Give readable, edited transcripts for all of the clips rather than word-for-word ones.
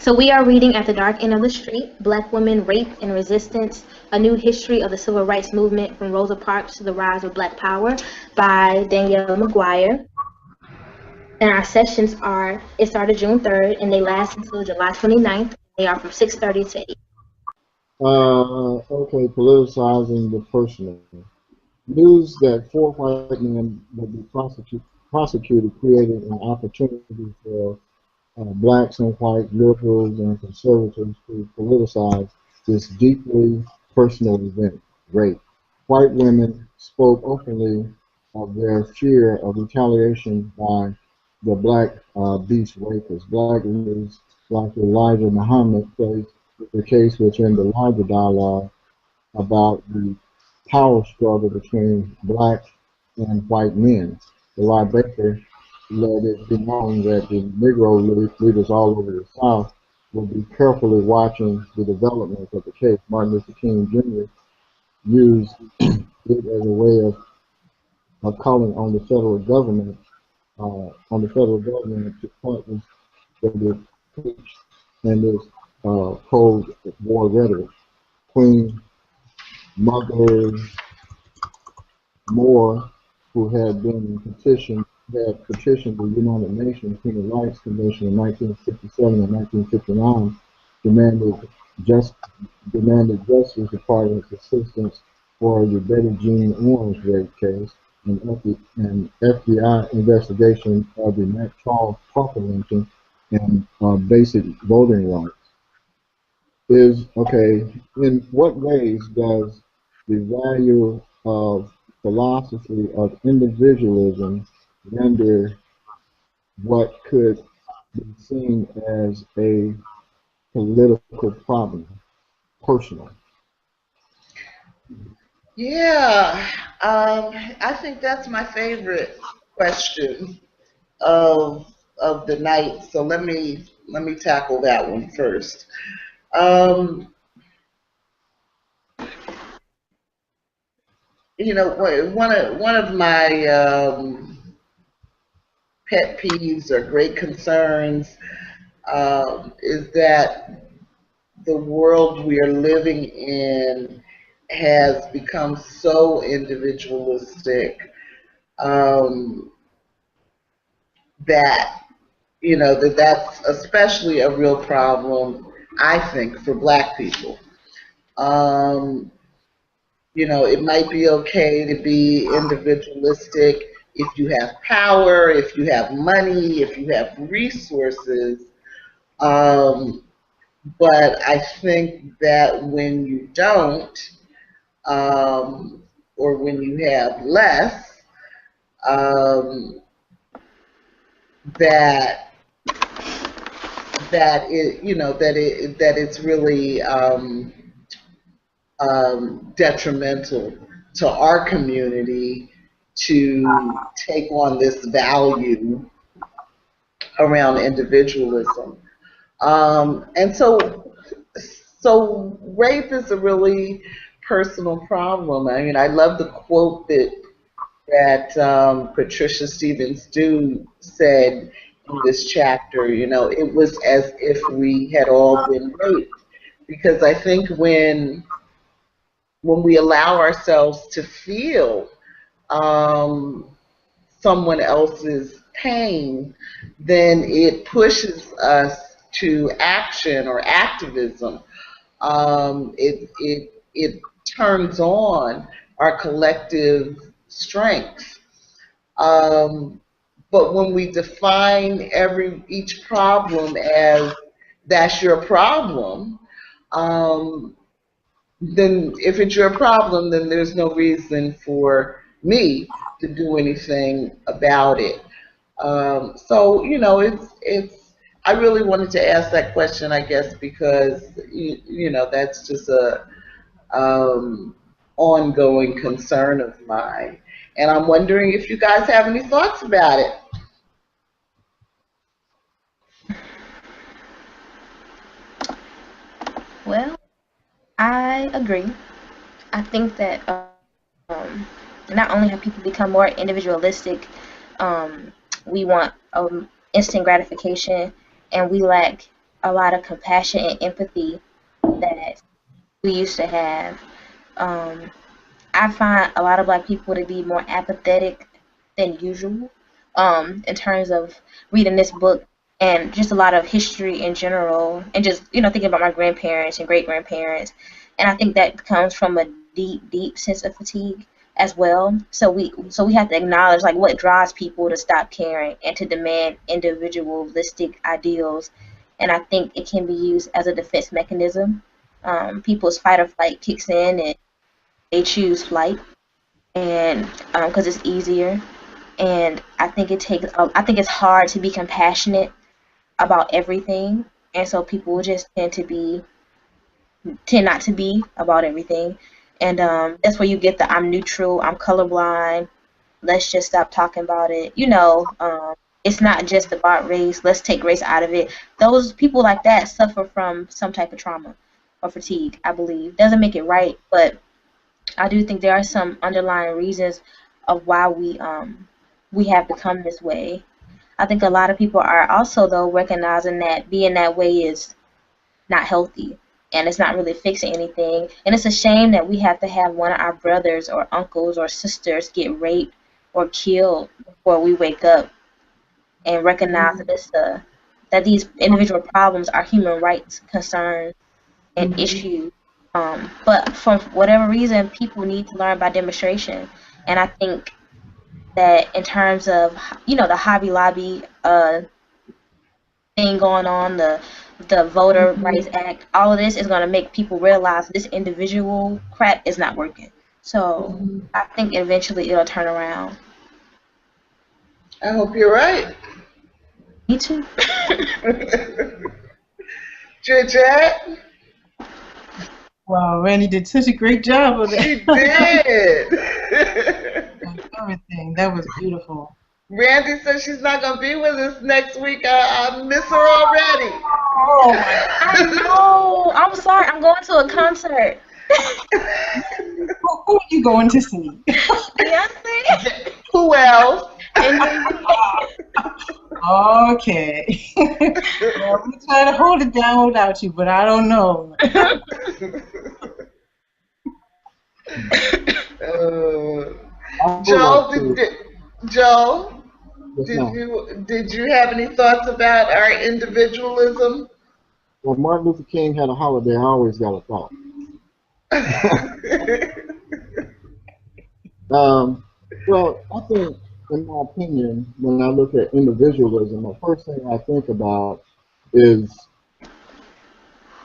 So we are reading At the Dark End of the Street, Black Women, Rape and Resistance, A New History of the Civil Rights Movement from Rosa Parks to the Rise of Black Power by Danielle McGuire. And our sessions it started June 3rd and they last until July 29th. They are from 6:30 to 8. Okay, politicizing the personal. News that 4 white men will be prosecuted created an opportunity for blacks and white liberals and conservatives to politicize this deeply personal event, rape. White women spoke openly of their fear of retaliation by the black beast rapists. Black leaders like Elijah Muhammad faced the case within the larger dialogue about the power struggle between black and white men. The lawmaker let it be known that the Negro leaders all over the South will be carefully watching the development of the case. Martin Luther King Jr. used it as a way of calling on the federal government to partner with the preach and this cold war rhetoric. Queen Mother Moore, who had petitioned the United Nations Human Rights Convention in 1957 and 1959, demanded Justice Department's assistance for the Betty Jean Owens rape case and FBI investigation of the Mack Charles Parker lynching and basic voting rights. In what ways does the value of philosophy of individualism render what could be seen as a political problem personal? Yeah, I think that's my favorite question of the night. So let me tackle that one first. You know, one of my pet peeves or great concerns is that the world we are living in has become so individualistic that that's especially a real problem, I think, for black people. It might be okay to be individualistic if you have power, if you have money, if you have resources. But I think that when you don't, or when you have less, that it's really detrimental to our community to take on this value around individualism. And so rape is a really personal problem. I mean, I love the quote that Patricia Stevens Dew said in this chapter. It was as if we had all been raped, because I think when we allow ourselves to feel someone else's pain, then it pushes us to action or activism. It turns on our collective strength. But when we define each problem as that's your problem, then if it's your problem, then there's no reason for me to do anything about it. So it's. I really wanted to ask that question, I guess, because that's just a ongoing concern of mine, and I'm wondering if you guys have any thoughts about it. Well, I agree. I think that not only have people become more individualistic, we want instant gratification, and we lack a lot of compassion and empathy that we used to have. I find a lot of Black people to be more apathetic than usual, in terms of reading this book and just a lot of history in general, and just thinking about my grandparents and great grandparents, and I think that comes from a deep sense of fatigue as well. So we have to acknowledge like what drives people to stop caring and to demand individualistic ideals, and I think it can be used as a defense mechanism. People's fight or flight kicks in and they choose flight, and because it's easier. And I think I think it's hard to be compassionate about everything, and so people just tend not to be about everything, and that's where you get the I'm neutral, I'm colorblind, let's just stop talking about it. It's not just about race, let's take race out of it. Those people like that suffer from some type of trauma or fatigue, I believe. Doesn't make it right, but I do think there are some underlying reasons of why we have become this way. I think a lot of people are also, though, recognizing that being that way is not healthy and it's not really fixing anything. And it's a shame that we have to have one of our brothers or uncles or sisters get raped or killed before we wake up and recognize that these individual problems are human rights concerns and issues. But for whatever reason, people need to learn by demonstration. And I think that in terms of, the Hobby Lobby thing going on, the Voter Rights Act, all of this is going to make people realize this individual crap is not working. So I think eventually it'll turn around. I hope you're right. Me too. Georgette? Wow, Randy did such a great job of that. She did. Everything. That was beautiful. Randy says she's not going to be with us next week. I miss her already. Oh, my I know. I'm sorry. I'm going to a concert. Who are you going to see? Beyonce. Who else? Okay. Well, we try to hold it down without you, but I don't know. Joe, did you have any thoughts about our individualism? Well, Martin Luther King had a holiday. I always got a thought. Well, I think, in my opinion, when I look at individualism, the first thing I think about is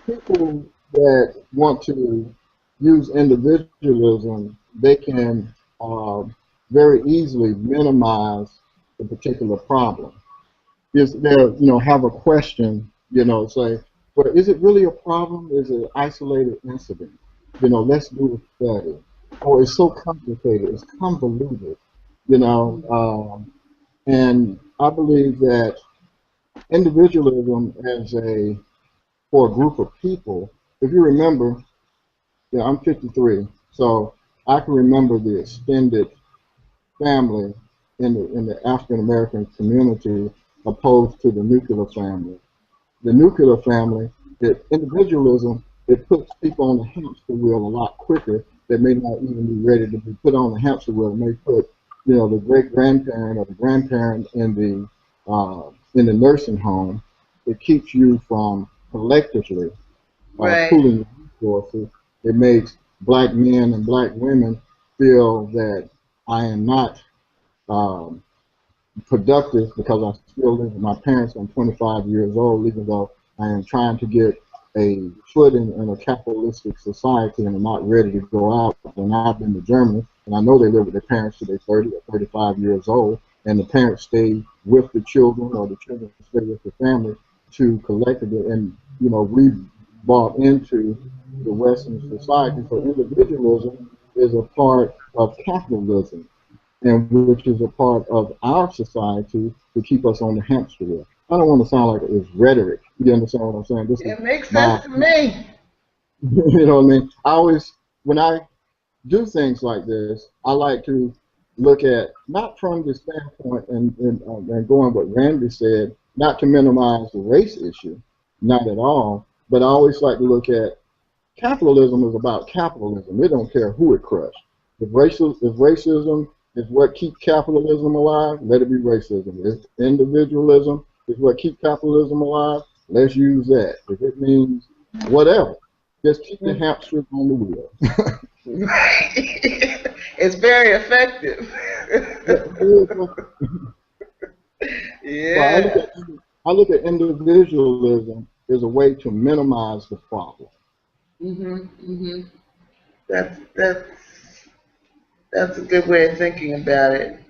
people that want to use individualism. They can very easily minimize the particular problem. Is there, have a question, say, well, is it really a problem? Is it an isolated incident? Let's do a study. Oh, it's so complicated. It's convoluted. And I believe that individualism for a group of people, if you remember, I'm 53, so I can remember the extended family in the African American community opposed to the nuclear family. The nuclear family, individualism, it puts people on the hamster wheel a lot quicker. That may not even be ready to be put on the hamster wheel. It may put, the great-grandparent or the grandparent in the nursing home. It keeps you from collectively pooling resources. It makes Black men and Black women feel that I am not productive because I still live with my parents. I'm 25 years old, even though I am trying to get a footing in a capitalistic society, and I'm not ready to go out. When I've been to Germany, and I know they live with their parents till they're 30 or 35 years old, and the parents stay with the children, or the children stay with the family to collectively, and we bought into the Western society. So individualism is a part of capitalism, and which is a part of our society to keep us on the hamster wheel. I don't want to sound like it's rhetoric. You understand what I'm saying? It makes sense to me. You know what I mean? When I do things like this, I like to look at, not from the standpoint and going what Randy said, not to minimize the race issue, not at all. But I always like to look at capitalism is about capitalism. It don't care who it crushes. If racism is what keeps capitalism alive, let it be racism. If individualism is what keeps capitalism alive, let's use that. If it means whatever, just keep the hamster on the wheel. Right. It's very effective. Yeah. Well, I look at individualism as a way to minimize the problem. That's a good way of thinking about it.